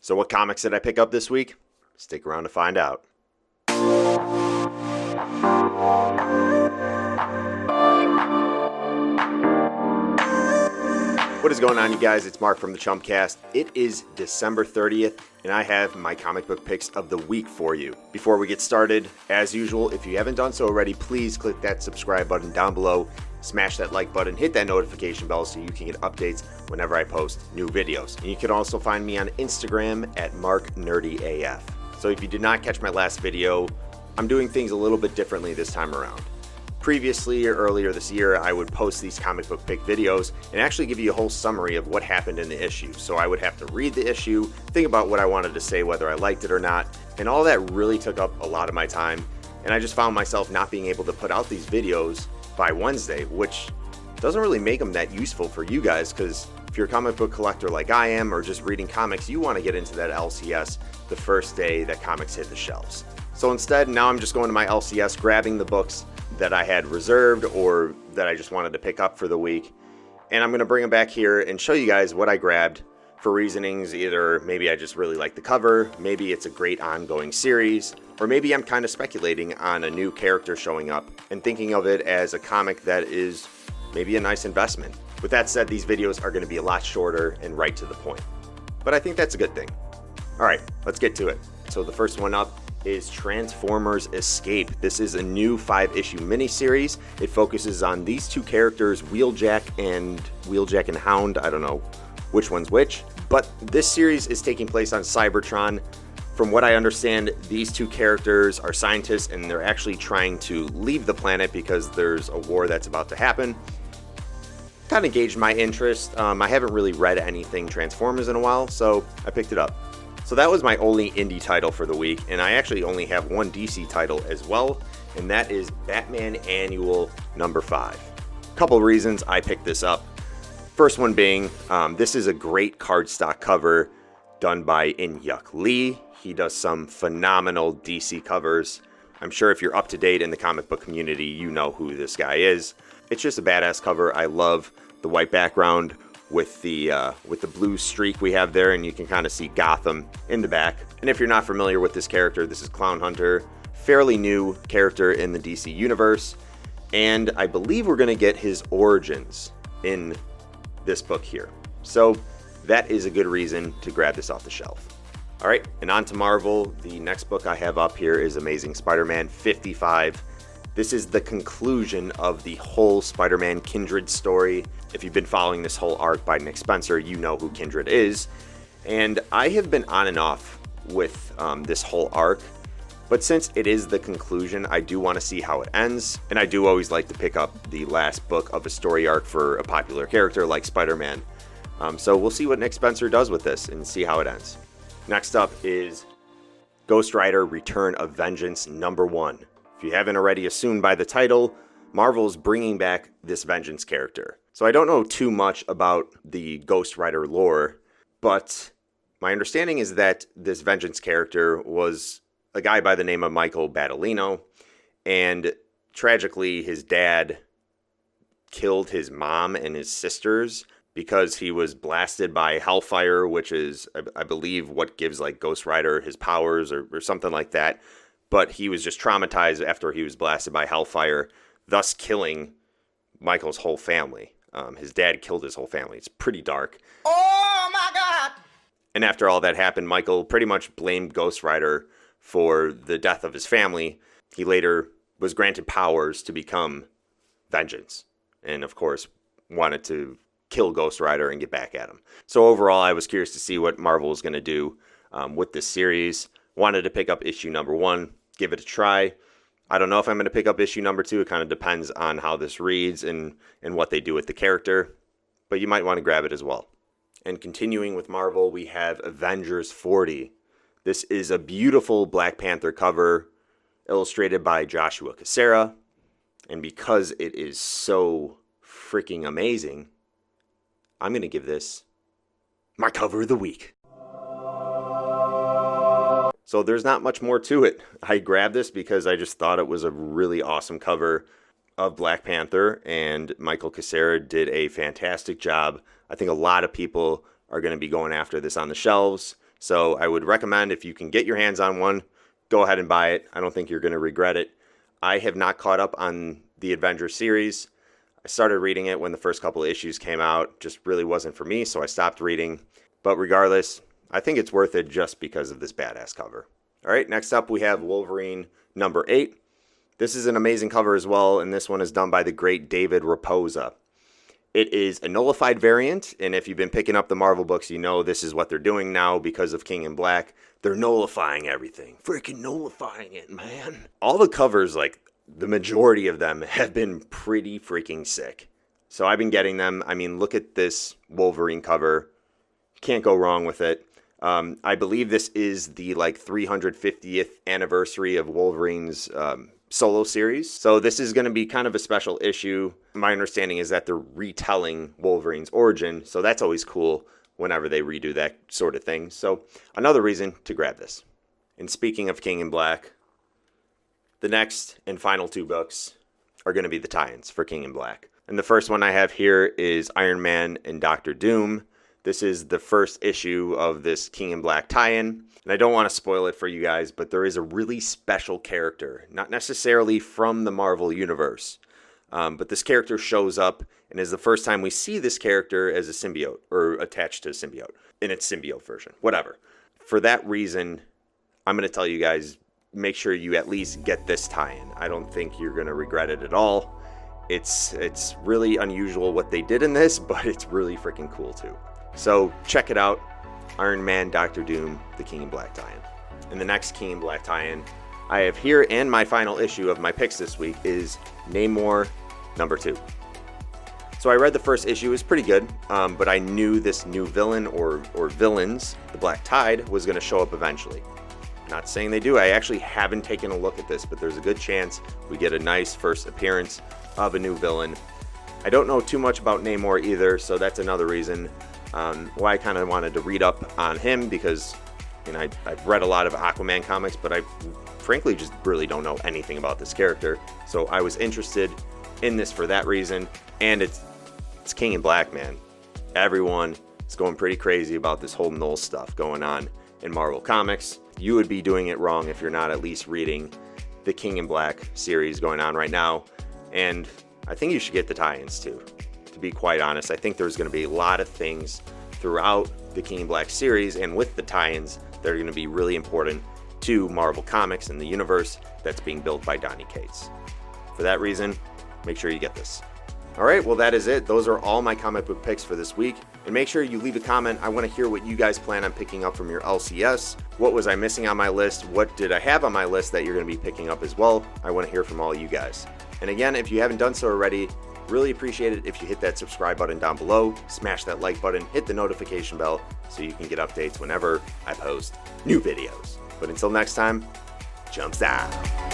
So what comics did I pick up this week? Stick around to find out. What is going on, you guys? It's Mark from the Chumpcast. It is December 30th, and I have my comic book picks of the week for you. Before we get started, as usual, if you haven't done so already, please click that subscribe button down below, smash that like button, hit that notification bell so you can get updates whenever I post new videos. And you can also find me on Instagram at MarkNerdyAF. So if you did not catch my last video, I'm doing things a little bit differently this time around. Previously, or earlier this year, I would post these comic book pick videos and actually give you a whole summary of what happened in the issue. So I would have to read the issue, think about what I wanted to say, whether I liked it or not, and all that really took up a lot of my time. And I just found myself not being able to put out these videos by Wednesday, which doesn't really make them that useful for you guys, because if you're a comic book collector like I am, or just reading comics, you want to get into that LCS the first day that comics hit the shelves. So instead, now I'm just going to my LCS, grabbing the books that I had reserved or that I just wanted to pick up for the week. And I'm going to bring them back here and show you guys what I grabbed for reasonings. Either maybe I just really like the cover, maybe it's a great ongoing series, or maybe I'm kind of speculating on a new character showing up and thinking of it as a comic that is maybe a nice investment. With that said, these videos are going to be a lot shorter and right to the point. But I think that's a good thing. All right, let's get to it. So the first one up is Transformers Escape. This is a new 5-issue miniseries. It focuses on these two characters, Wheeljack and Hound. I don't know which one's which, but this series is taking place on Cybertron. From what I understand, these two characters are scientists and they're actually trying to leave the planet because there's a war that's about to happen. Kind of gauged my interest. I haven't really read anything Transformers in a while, so I picked it up. So that was my only indie title for the week, and I actually only have one DC title as well, and that is Batman Annual number 5. A couple reasons I picked this up. First one being, this is a great cardstock cover done by In-Yuk Lee. He does some phenomenal DC covers. I'm sure if you're up to date in the comic book community, you know who this guy is. It's just a badass cover. I love the white background with the blue streak we have there, and you can kind of see Gotham in the back. And if you're not familiar with this character, this is Clown Hunter, fairly new character in the DC universe, and I believe we're going to get his origins in this book here. So that is a good reason to grab this off the shelf. All right, and on to Marvel. The next book I have up here is Amazing Spider-Man 55. This is the conclusion of the whole Spider-Man Kindred story. If you've been following this whole arc by Nick Spencer, you know who Kindred is. And I have been on and off with this whole arc, but since it is the conclusion, I do want to see how it ends. And I do always like to pick up the last book of a story arc for a popular character like Spider-Man. So we'll see what Nick Spencer does with this and see how it ends. Next up is Ghostwriter Return of Vengeance number 1. If you haven't already assumed by the title, Marvel's bringing back this Vengeance character. So I don't know too much about the Ghostwriter lore, but my understanding is that this Vengeance character was a guy by the name of Michael Battolino, and tragically his dad killed his mom and his sisters because he was blasted by hellfire, which is, I believe, what gives like Ghostwriter his powers or something like that. But he was just traumatized after he was blasted by hellfire, thus killing Michael's whole family. His dad killed his whole family. It's pretty dark. Oh my God! And after all that happened, Michael pretty much blamed Ghostwriter for the death of his family. He later was granted powers to become Vengeance, and of course wanted to kill Ghostwriter and get back at him. So overall, I was curious to see what Marvel was going to do with this series. Wanted to pick up issue number 1, give it a try. I don't know if I'm going to pick up issue number 2. It kind of depends on how this reads and what they do with the character, but you might want to grab it as well. And continuing with Marvel, we have Avengers 40. This is a beautiful Black Panther cover illustrated by Joshua Cassara, and because it is so freaking amazing, I'm going to give this my cover of the week. So there's not much more to it. I grabbed this because I just thought it was a really awesome cover of Black Panther, and Michael Cassara did a fantastic job. I think a lot of people are going to be going after this on the shelves So I would recommend, if you can get your hands on one, go ahead and buy it. I don't think you're going to regret it. I have not caught up on the Avengers series. I started reading it when the first couple of issues came out. Just really wasn't for me, so I stopped reading. But regardless, I think it's worth it just because of this badass cover. All right, next up we have Wolverine number 8. This is an amazing cover as well, and this one is done by the great David Raposa. It is a nullified variant, and if you've been picking up the Marvel books, you know this is what they're doing now because of King in Black. They're nullifying everything. Freaking nullifying it, man. All the covers, like the majority of them, have been pretty freaking sick. So I've been getting them. I mean, look at this Wolverine cover. Can't go wrong with it. I believe this is the 350th anniversary of Wolverine's solo series. So this is going to be kind of a special issue. My understanding is that they're retelling Wolverine's origin. So that's always cool whenever they redo that sort of thing. So another reason to grab this. And speaking of King in Black, the next and final 2 books are going to be the tie-ins for King in Black. And the first one I have here is Iron Man and Doctor Doom. This is the first issue of this King in Black tie-in. And I don't want to spoil it for you guys, but there is a really special character, not necessarily from the Marvel Universe, but this character shows up and is the first time we see this character as a symbiote, or attached to a symbiote, in its symbiote version, whatever. For that reason, I'm going to tell you guys, make sure you at least get this tie-in. I don't think you're going to regret it at all. It's really unusual what they did in this, but it's really freaking cool too. So check it out. Iron Man, Doctor Doom, the King in Black tie-in. And the next King in Black tie-in I have here, and my final issue of my picks this week, is Namor number 2. So I read the first issue, it was pretty good, but I knew this new villain or villains, the Black Tide, was going to show up eventually. Not saying they do. I actually haven't taken a look at this, but there's a good chance we get a nice first appearance of a new villain. I don't know too much about Namor either, so that's another reason why I kind of wanted to read up on him, because I've read a lot of Aquaman comics, but I frankly just really don't know anything about this character. So I was interested in this for that reason, and it's King in Black, man. Everyone is going pretty crazy about this whole null stuff going on in Marvel Comics. You would be doing it wrong if you're not at least reading the King in Black series going on right now, and I think you should get the tie-ins too. To be quite honest, I think there's going to be a lot of things throughout the King in Black series and with the tie-ins that are going to be really important to Marvel Comics and the universe that's being built by Donny Cates. For that reason, make sure you get this. Alright, well that is it. Those are all my comic book picks for this week. And make sure you leave a comment. I want to hear what you guys plan on picking up from your LCS. What was I missing on my list? What did I have on my list that you're going to be picking up as well? I want to hear from all you guys. And again, if you haven't done so already, really appreciate it if you hit that subscribe button down below, smash that like button, hit the notification bell so you can get updates whenever I post new videos. But until next time, jumps out.